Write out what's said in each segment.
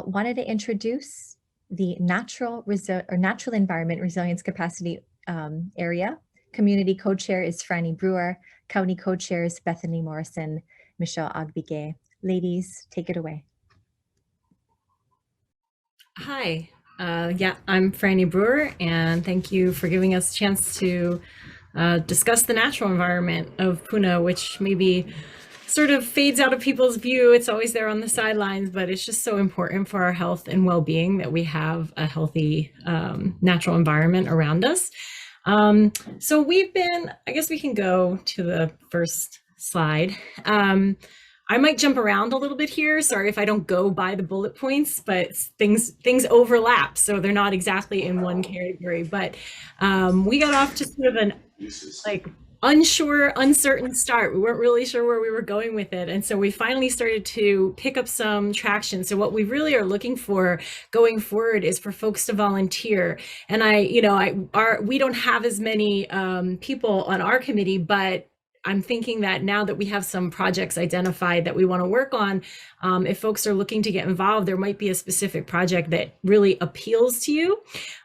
wanted to introduce the natural environment resilience capacity area. Community co-chair is Franny Brewer. County co-chair is Bethany Morrison, Michelle Agbige. Ladies, take it away. Hi, I'm Franny Brewer, and thank you for giving us a chance to discuss the natural environment of Puna, which maybe sort of fades out of people's view. It's always there on the sidelines, but it's just so important for our health and well-being that we have a healthy natural environment around us. So I guess we can go to the first slide. I might jump around a little bit here. Sorry if I don't go by the bullet points, but things overlap, so they're not exactly in one category. But we got off to sort of an uncertain start. We weren't really sure where we were going with it, and so we finally started to pick up some traction. So what we really are looking for going forward is for folks to volunteer. And we don't have as many people on our committee, but I'm thinking that now that we have some projects identified that we want to work on, if folks are looking to get involved, there might be a specific project that really appeals to you.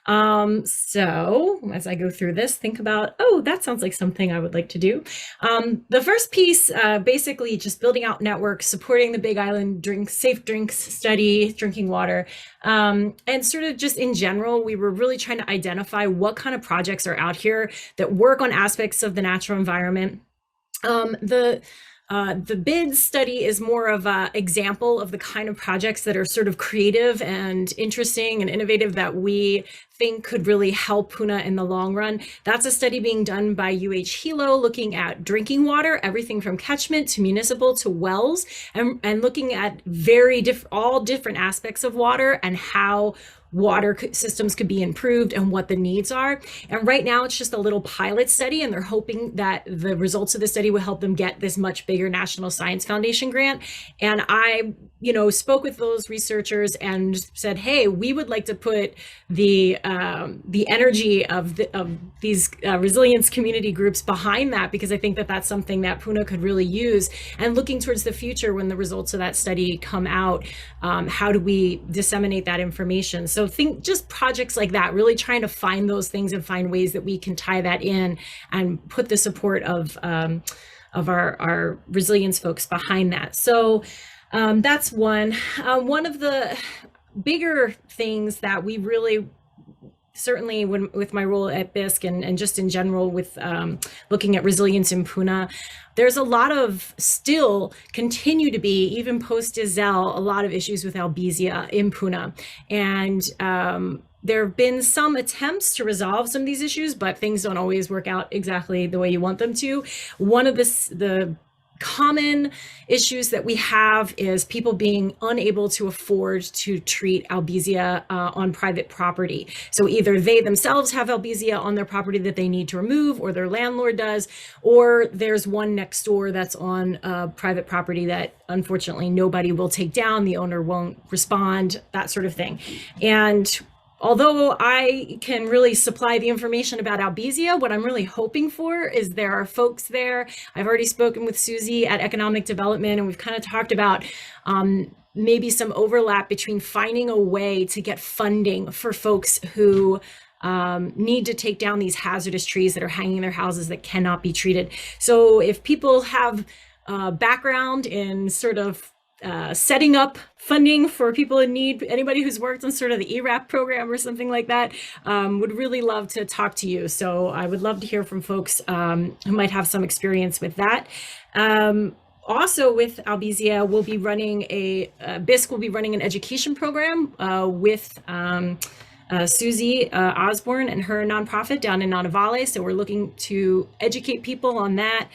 So as I go through this, think about, oh, that sounds like something I would like to do. The first piece, basically just building out networks, supporting the Big Island safe drinks study, drinking water, and sort of just in general, we were really trying to identify what kind of projects are out here that work on aspects of the natural environment. The BID study is more of an example of the kind of projects that are sort of creative and interesting and innovative that we think could really help Puna in the long run. That's a study being done by Hilo, looking at drinking water, everything from catchment to municipal to wells, and looking at all different aspects of water and how water systems could be improved and what the needs are. And right now it's just a little pilot study, and they're hoping that the results of the study will help them get this much bigger National Science Foundation grant. And I, spoke with those researchers and said, hey, we would like to put the energy of these resilience community groups behind that, because I think that that's something that Puna could really use. And looking towards the future, when the results of that study come out, how do we disseminate that information? So think just projects like that, really trying to find those things and find ways that we can tie that in and put the support of our resilience folks behind that. So that's one. One of the bigger things that we really, certainly with my role at BISC and just in general with looking at resilience in Puna, there's a lot of still continue to be, even post-Isel, a lot of issues with Albizia in Puna. And there have been some attempts to resolve some of these issues, but things don't always work out exactly the way you want them to. One of the common issues that we have is people being unable to afford to treat Albizia on private property. So either they themselves have Albizia on their property that they need to remove, or their landlord does, or there's one next door that's on private property that unfortunately nobody will take down, the owner won't respond, that sort of thing. And although I can really supply the information about Albizia, what I'm really hoping for is there are folks there. I've already spoken with Susie at Economic Development, and we've kind of talked about maybe some overlap between finding a way to get funding for folks who need to take down these hazardous trees that are hanging in their houses that cannot be treated. So if people have background in sort of setting up funding for people in need, anybody who's worked on sort of the ERAP program or something like that, would really love to talk to you. So I would love to hear from folks who might have some experience with that. Also with Albizia, we'll be running BISC will be running an education program with Susie Osborne and her nonprofit down in Nonavale. So we're looking to educate people on that.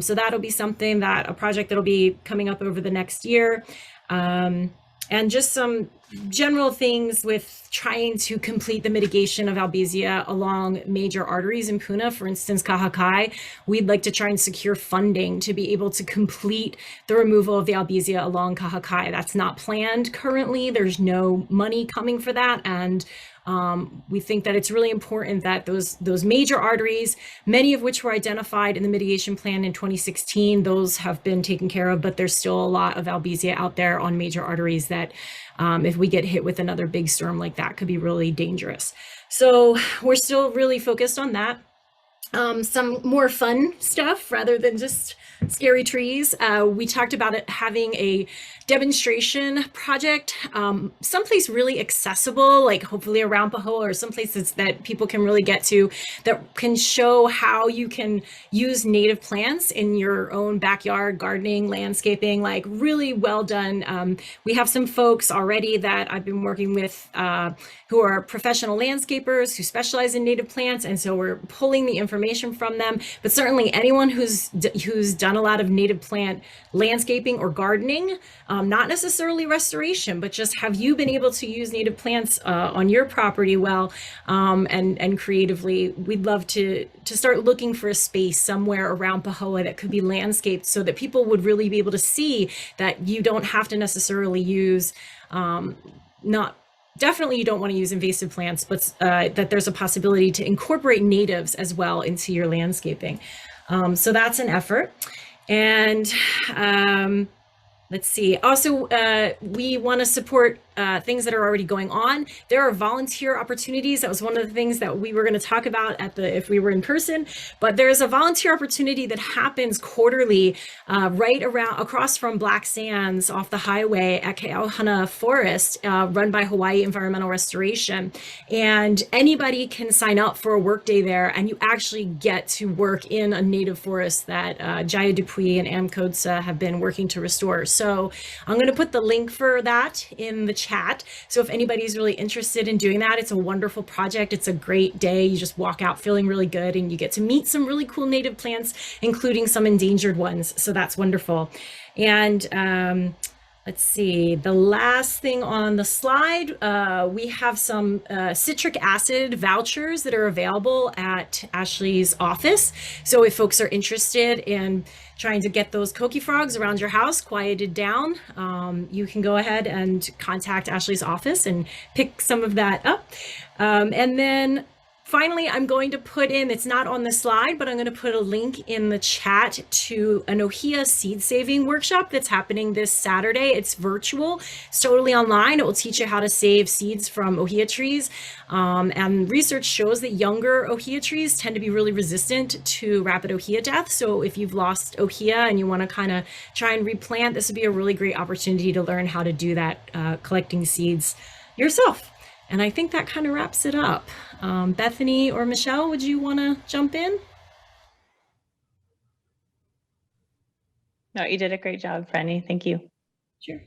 So that'll be a project that'll be coming up over the next year. And just some general things with trying to complete the mitigation of Albizia along major arteries in Puna, for instance, Kahakai. We'd like to try and secure funding to be able to complete the removal of the Albizia along Kahakai. That's not planned currently. There's no money coming for that. And We think that it's really important that those major arteries, many of which were identified in the mitigation plan in 2016, those have been taken care of, but there's still a lot of albizia out there on major arteries that if we get hit with another big storm like that, could be really dangerous. So we're still really focused on that. Some more fun stuff rather than just scary trees. We talked about it having a demonstration project, someplace really accessible, like hopefully around Pahoa or some places that people can really get to, that can show how you can use native plants in your own backyard, gardening, landscaping, like really well done. We have some folks already that I've been working with who are professional landscapers who specialize in native plants, and so we're pulling the information from them. But certainly anyone who's done a lot of native plant landscaping or gardening, not necessarily restoration, but just have you been able to use native plants on your property well and creatively? We'd love to start looking for a space somewhere around Pahoa that could be landscaped so that people would really be able to see that you don't have to necessarily use definitely you don't want to use invasive plants, but that there's a possibility to incorporate natives as well into your landscaping. So that's an effort. And let's see. Also, we want to support things that are already going on. There are volunteer opportunities. That was one of the things that we were going to talk about if we were in person. But there's a volunteer opportunity that happens quarterly right across from Black Sands off the highway at Keauhana Forest, run by Hawaii Environmental Restoration. And anybody can sign up for a work day there, and you actually get to work in a native forest that Jaya Dupuy and Amcodes have been working to restore. So I'm going to put the link for that in the chat. So if anybody's really interested in doing that, it's a wonderful project. It's a great day. You just walk out feeling really good, and you get to meet some really cool native plants, including some endangered ones. So that's wonderful. And let's see, the last thing on the slide, we have some citric acid vouchers that are available at Ashley's office. So if folks are interested in trying to get those coqui frogs around your house quieted down, you can go ahead and contact Ashley's office and pick some of that up. And then finally, I'm going to put in, it's not on the slide, but I'm going to put a link in the chat to a Nojia seed saving workshop that's happening this Saturday. It's virtual, it's totally online. It will teach you how to save seeds from ohia trees. And research shows that younger ohia trees tend to be really resistant to rapid ohia death. So if you've lost ohia and you want to kind of try and replant, this would be a really great opportunity to learn how to do that, collecting seeds yourself. And I think that kind of wraps it up. Bethany or Michelle, would you want to jump in? No, you did a great job, Franny. Thank you. Sure.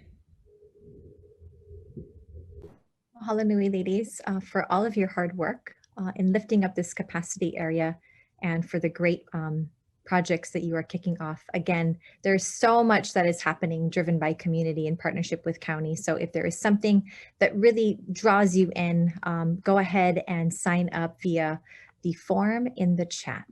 Mahalo nui, ladies, for all of your hard work in lifting up this capacity area and for the great projects that you are kicking off. Again, there's so much that is happening driven by community in partnership with county. So if there is something that really draws you in, go ahead and sign up via the form in the chat.